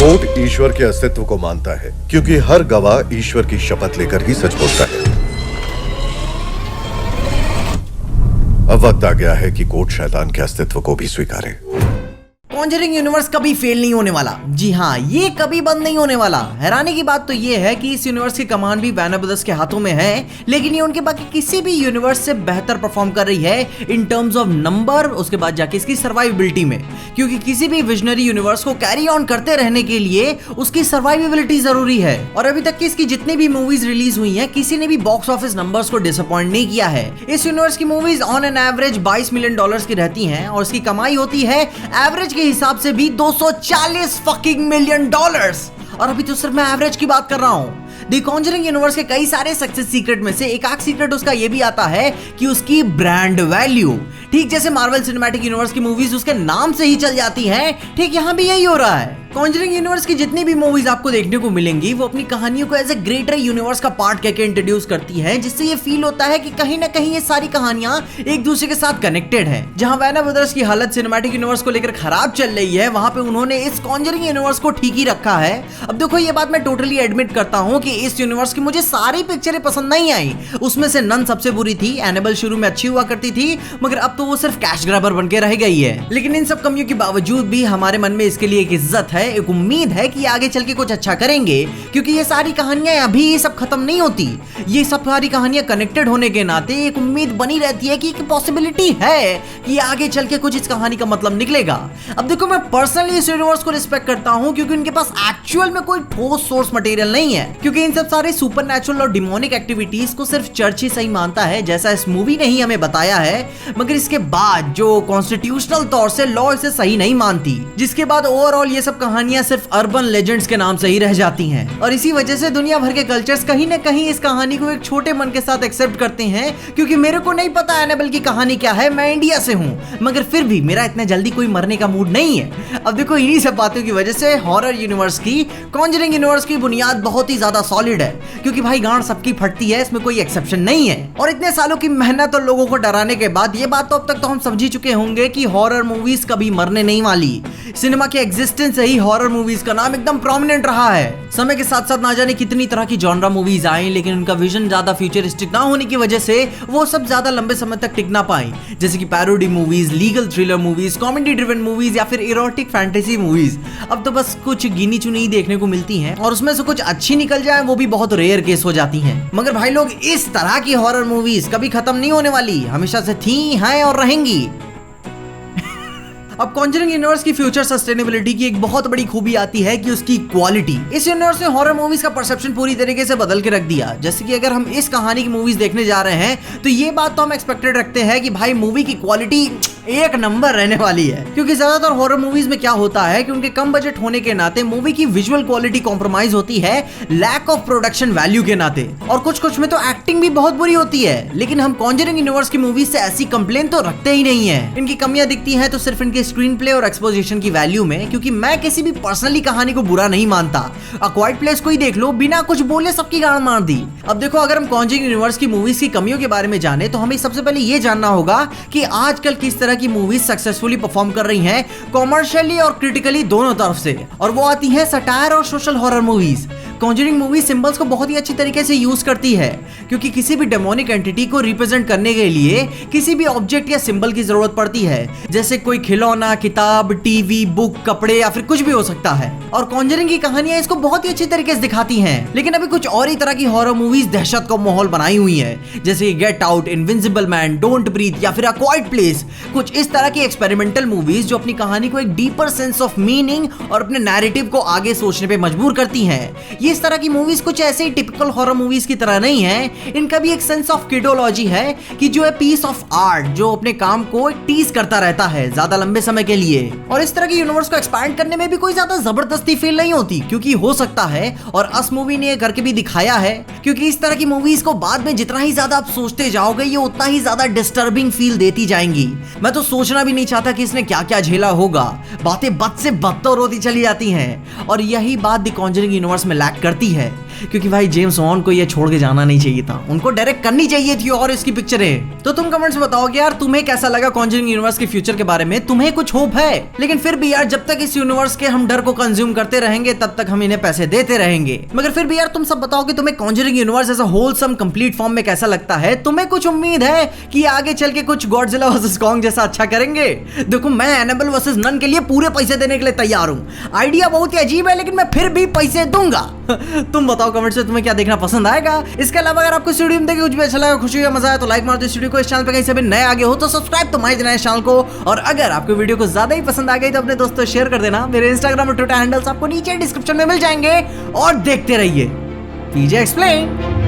Court ईश्वर के अस्तित्व को मानता है क्योंकि हर गवाह ईश्वर की शपथ लेकर ही सच बोलता है। अब वक्त आ गया है कि कोर्ट शैतान के अस्तित्व को भी स्वीकारे। कॉन्जरिंग यूनिवर्स कभी फेल नहीं होने वाला। जी हाँ, ये कभी बंद नहीं होने वाला। हैरानी की बात तो ये है कि इस यूनिवर्स की कमान भी वार्नर ब्रदर्स के हाथों में है, लेकिन ये उनके बाकी किसी भी यूनिवर्स से बेहतर परफॉर्म कर रही है इन टर्म्स ऑफ नंबर, उसके बाद जाके इसकी सर्वाइवेबिलिटी में। क्योंकि किसी भी विजनरी यूनिवर्स को कैरी ऑन करते रहने के लिए उसकी सर्वाइवेबिलिटी जरूरी है। और अभी तक की इसकी जितनी भी मूवीज रिलीज हुई है, किसी ने भी बॉक्स ऑफिस नंबर्स को डिसअपॉइंट नहीं किया है। इस यूनिवर्स की movies on an average $22 million की रहती हैं और इसकी कमाई होती है एवरेज के हिसाब से भी $240 फकिंग मिलियन। और अभी तो सिर्फ मैं एवरेज की बात कर रहा हूं। द कॉन्जरिंग यूनिवर्स के कई सारे सक्सेस सीक्रेट में से एक आख सीक्रेट उसका ये भी आता है कि उसकी ब्रांड वैल्यू। ठीक जैसे मार्वल सिनेमैटिक यूनिवर्स की मूवीज उसके नाम से ही चल जाती हैं, ठीक यहां भी यही हो रहा है। कॉन्जरिंग यूनिवर्स की जितनी भी मूवीज आपको देखने को मिलेंगी वो अपनी कहानियों को एज ए ग्रेटर यूनिवर्स का पार्ट कहकर इंट्रोड्यूस करती हैं, जिससे ये फील होता है कि कहीं ना कहीं ये सारी कहानियां एक दूसरे के साथ कनेक्टेड हैं। जहां वार्नर ब्रदर्स की हालत सिनेमैटिक यूनिवर्स को लेकर खराब चल रही है, वहां पे उन्होंने इस कॉन्जरिंग यूनिवर्स को ठीक ही रखा है। अब देखो, ये बात मैं टोटली एडमिट करता हूं कि इस यूनिवर्स की मुझे सारी पिक्चरें पसंद नहीं आई। उसमें से नन सबसे बुरी थी। एनेबल शुरू में अच्छी हुआ करती थी, मगर अब तो वो सिर्फ कैश ग्रैबर बनके रह गई है। लेकिन इन सब कमियों के बावजूद भी हमारे मन में इसके लिए एक इज्जत है, एक उम्मीद है कि आगे चल के कुछ अच्छा करेंगे। क्योंकि ये सारी कहानियां अभी ये सब खत्म नहीं होती। ये सब सारी कहानियां कनेक्टेड होने के नाते एक उम्मीद बनी रहती है कि एक पॉसिबिलिटी है कि आगे चल के कुछ इस कहानी का मतलब निकलेगा। अब देखो, मैं पर्सनली इस यूनिवर्स को रिस्पेक्ट करता हूं क्योंकि उनके पास एक्चुअल में कोई ठोस सोर्स मटेरियल नहीं है। क्योंकि इन सब सारे सुपरनैचुरल और डिमोनिक एक्टिविटीज को सिर्फ चर्च ही सही मानता है, जैसा इस मूवी ने ही हमें बताया है। मगर इसके बाद जो कॉन्स्टिट्यूशनल तौर से लॉ इसे सही नहीं मानती, जिसके बाद ओवरऑल ये सब कहानियां सिर्फ अर्बन लेजेंड्स के नाम से ही रह जाती हैं। और इसी वजह से दुनिया भर के कल्चर्स कहीं ना कहीं इस कहानी को एक छोटे मन के साथ एक्सेप्ट करते हैं। क्योंकि मेरे को नहीं पता एनेबल की कहानी क्या है, मैं इंडिया से हूं, मगर फिर भी मेरा इतना जल्दी कोई मरने का मूड नहीं है। अब देखो, इन्हीं सब बातों की वजह से हॉरर यूनिवर्स की, कॉन्जरिंग यूनिवर्स की बुनियाद बहुत ही ज्यादा सॉलिड है। क्योंकि भाई गांड सबकी फटती है, इसमें कोई एक्सेप्शन नहीं है। और इतने सालों की मेहनत और लोगों को डराने के बाद ये बात तो अब तक तो हम समझ ही चुके होंगे कि हॉरर मूवीज कभी मरने नहीं वाली। सिनेमा के एग्जिस्टेंस से ही हॉरर मूवीज का नाम एकदम प्रोमिनेंट रहा है। समय के साथ साथ ना जाने कितनी तरह की जॉनरा मूवीज आई, लेकिन उनका विजन ज्यादा फ्यूचरिस्टिक ना होने की वजह से वो सब ज्यादा लंबे समय तक टिक ना पाई। जैसे कि parody movies, legal thriller movies, comedy driven movies या फिर इरोटिक फैंटेसी मूवीज। अब तो बस कुछ गिनी चुनी ही देखने को मिलती हैं, और उसमें से कुछ अच्छी निकल जाए वो भी बहुत रेयर केस हो जाती हैं। मगर भाई लोग, इस तरह की हॉरर मूवीज कभी खत्म नहीं होने वाली, हमेशा से थी, हैं और रहेंगी। अब कॉन्जरिंग यूनिवर्स की फ्यूचर सस्टेनेबिलिटी की एक बहुत बड़ी खूबी आती है कि उसकी क्वालिटी। इस यूनिवर्स ने हॉरर मूवीज का परसेप्शन पूरी तरीके से बदल के रख दिया। जैसे कि अगर हम इस कहानी की मूवीज देखने जा रहे हैं तो ये बात तो हम एक्सपेक्टेड रखते हैं कि भाई मूवी की क्वालिटी एक नंबर रहने वाली है। क्योंकि ज्यादातर हॉरर मूवीज में क्या होता है कि उनके कम बजट होने के नाते मूवी की विजुअल क्वालिटी कॉम्प्रोमाइज होती है लैक ऑफ प्रोडक्शन वैल्यू के नाते, और कुछ में तो एक्टिंग भी बहुत बुरी होती है। लेकिन हम कॉन्जरिंग यूनिवर्स की मूवीज से ऐसी कंप्लेन तो रखते ही नहीं है। इनकी कमियां दिखती हैं तो सिर्फ इनके स्क्रीन प्ले और एक्सपोजिशन की वैल्यू में। क्योंकि मैं किसी भी पर्सनली कहानी को बुरा नहीं मानता। अ क्वाइट प्लेस को ही देख लो, बिना कुछ बोले सबकी गांड मार दी। अब देखो, अगर हम कॉन्जरिंग यूनिवर्स की मूवीज की कमियों के बारे में जाने तो हमें सबसे पहले ये जानना होगा कि आजकल किस तरह की मूवीज सक्सेसफुली परफॉर्म कर रही हैं, कॉमर्शियली और क्रिटिकली दोनों तरफ से। और वो आती है सटायर और social horror movies. Conjuring movie symbols को बहुत ही अच्छी तरीके से यूज करती है, क्योंकि किसी भी डेमोनिक एंटिटी को रिप्रेजेंट करने के लिए किसी भी ऑब्जेक्ट या सिंबल की जरूरत पड़ती है। जैसे कोई खिलौना, किताब, टीवी, बुक, कपड़े या फिर कुछ भी हो सकता है। और कॉन्जरिंग की कहानियां इसको बहुत ही अच्छी तरीके से दिखाती हैं। लेकिन अभी कुछ और ही तरह की हॉरर मूवीज दहशत का माहौल बनाई हुई है, जैसे Get Out, Invincible Man, Don't Breathe या फिर अ क्वाइट प्लेस। कुछ इस तरह की एक्सपेरिमेंटल मूवीज जो अपनी कहानी को एक डीपर सेंस ऑफ मीनिंग और अपने नैरेटिव को आगे सोचने पे मजबूर करती हैं। ये इस तरह की मूवीज कुछ ऐसे ही टिपिकल हॉरर मूवीज की तरह नहीं है। इनका भी एक सेंस ऑफ किडोलॉजी है कि जो है पीस ऑफ आर्ट, जो अपने काम को टीज करता रहता है ज्यादा लंबे समय के लिए। और इस तरह के यूनिवर्स को एक्सपैंड करने में भी कोई ज्यादा जबरदस्ती फील नहीं होती, क्योंकि हो सकता है, और अस मूवी ने करके भी दिखाया है। क्योंकि इस तरह की मूवीज को बाद में जितना ही ज्यादा आप सोचते जाओगे, ये उतना ही ज्यादा डिस्टर्बिंग फील देती जाएंगी। मैं तो सोचना भी नहीं चाहता कि इसने क्या क्या झेला होगा। बातें बद से बदतर होती चली जाती हैं, और यही बात द कॉन्जरिंग यूनिवर्स में लैक करती है। क्योंकि भाई जेम्स वॉन को ये छोड़ के जाना नहीं चाहिए था, उनको डायरेक्ट करनी चाहिए थी और इसकी पिक्चर है। तो तुम कमेंट्स में बताओ कि यार तुम्हें कैसा लगा कॉन्जरिंग यूनिवर्स के फ्यूचर के बारे में, तुम्हें कुछ होप है? लेकिन फिर भी यार जब तक इस यूनिवर्स के हम डर को कंज्यूम करते रहेंगे तब तक हम इन्हें पैसे देते रहेंगे। मगर फिर भी यार तुम सब बताओ कि तुम्हें Conjuring Universe as a wholesome complete form में कैसा लगता है? तुम्हें कुछ उम्मीद है कि आगे चल के कुछ गॉडजिला वर्सेस कॉन्ग जैसा अच्छा करेंगे? देखो मैं एनाबेल वर्सेस नन के लिए पूरे पैसे देने के लिए तैयार हूं। आइडिया बहुत ही अजीब है लेकिन मैं फिर भी पैसे दूंगा। तुम बताओ कमेंट्स में तुम्हें क्या देखना पसंद आएगा। इसके अलावा अगर आपको इस वीडियो में देख कुछ भी अच्छा लगा, खुशी या मजा आया तो लाइक मार दो इस वीडियो को। इस चैनल पे कहीं से भी नए आगे हो तो सब्सक्राइब तो मार देना इस चैनल को। और अगर आपको वीडियो को ज्यादा ही पसंद आ गई तो अपने दोस्तों शेयर कर देना। मेरे इंस्टाग्राम और ट्विटर हैंडल्स आपको नीचे डिस्क्रिप्शन में मिल जाएंगे। और देखते रहिए पीजे एक्सप्लेन।